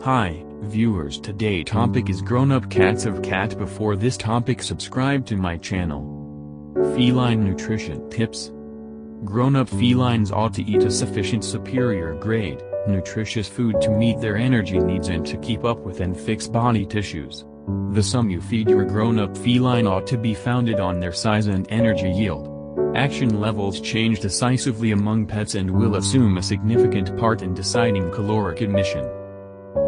Hi, viewers, today topic is grown-up cats of cat. Before this topic, subscribe to my channel. Feline nutrition tips. Grown-up felines ought to eat a sufficient superior grade, nutritious food to meet their energy needs and to keep up with and fix body tissues. The sum you feed your grown-up feline ought to be founded on their size and energy yield. Action levels change decisively among pets and will assume a significant part in deciding caloric admission.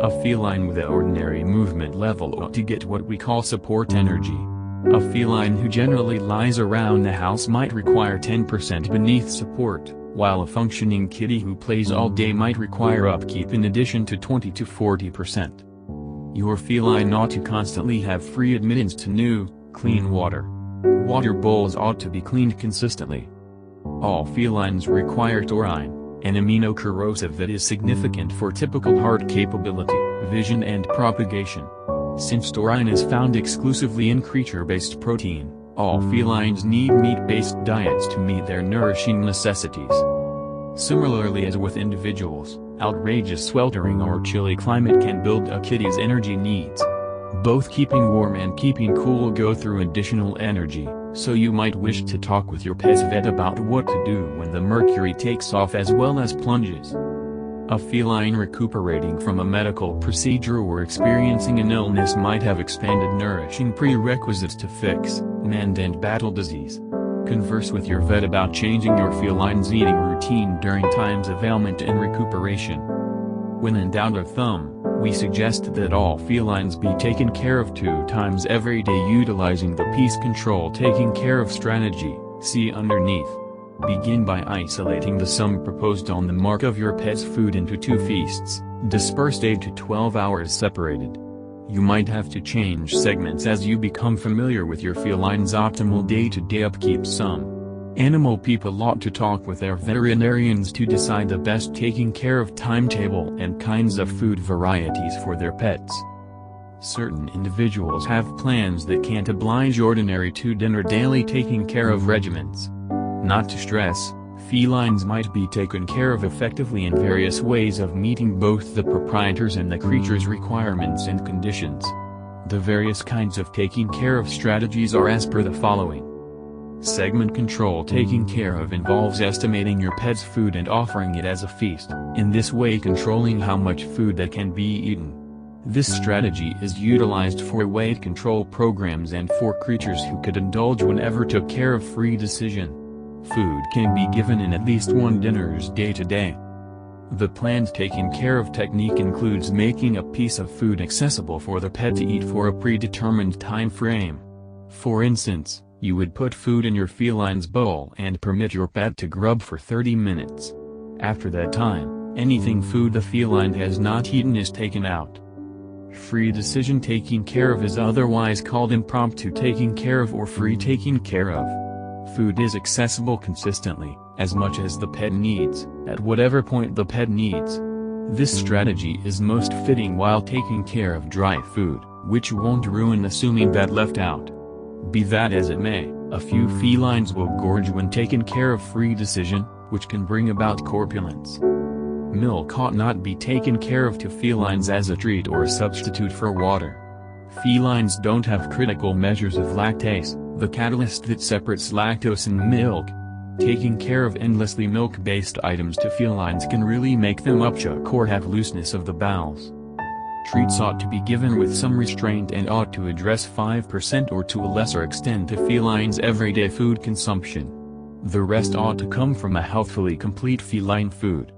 A feline with an ordinary movement level ought to get what we call support energy. A feline who generally lies around the house might require 10% beneath support, while a functioning kitty who plays all day might require upkeep in addition to 20 to 40%. Your feline ought to constantly have free admittance to new, clean water. Water bowls ought to be cleaned consistently. All felines require taurine, an amino corrosive that is significant for typical heart capability, vision and propagation. Since taurine is found exclusively in creature-based protein, all felines need meat-based diets to meet their nourishing necessities. Similarly as with individuals, outrageous sweltering or chilly climate can build a kitty's energy needs. Both keeping warm and keeping cool go through additional energy, so you might wish to talk with your pet's vet about what to do when the mercury takes off as well as plunges. A feline recuperating from a medical procedure or experiencing an illness might have expanded nourishing prerequisites to fix, mend and battle disease. Converse with your vet about changing your feline's eating routine during times of ailment and recuperation. When in doubt of thumb, we suggest that all felines be taken care of 2 times every day utilizing the Peace Control taking care of strategy, see underneath. Begin by isolating the sum proposed on the mark of your pet's food into 2 feasts, dispersed 8 to 12 hours separated. You might have to change segments as you become familiar with your feline's optimal day-to-day upkeep sum. Animal people ought to talk with their veterinarians to decide the best taking care of timetable and kinds of food varieties for their pets. Certain individuals have plans that can't oblige ordinary 2-dinner daily taking care of regimens. Not to stress, felines might be taken care of effectively in various ways of meeting both the proprietor's and the creature's requirements and conditions. The various kinds of taking care of strategies are as per the following. Segment control taking care of involves estimating your pet's food and offering it as a feast, in this way controlling how much food that can be eaten. This strategy is utilized for weight control programs and for creatures who could indulge whenever took care of free decision. Food can be given in at least 1 dinner's day-to-day. The planned taking care of technique includes making a piece of food accessible for the pet to eat for a predetermined time frame. For instance, you would put food in your feline's bowl and permit your pet to grub for 30 minutes. After that time, anything food the feline has not eaten is taken out. Free decision taking care of is otherwise called impromptu taking care of or free taking care of. Food is accessible consistently, as much as the pet needs, at whatever point the pet needs. This strategy is most fitting while taking care of dry food, which won't ruin assuming that left out. Be that as it may, a few felines will gorge when taken care of free decision, which can bring about corpulence. Milk ought not be taken care of to felines as a treat or a substitute for water. Felines don't have critical measures of lactase, the catalyst that separates lactose and milk. Taking care of endlessly milk-based items to felines can really make them upchuck or have looseness of the bowels. Treats ought to be given with some restraint and ought to address 5% or to a lesser extent to felines' everyday food consumption. The rest ought to come from a healthfully complete feline food.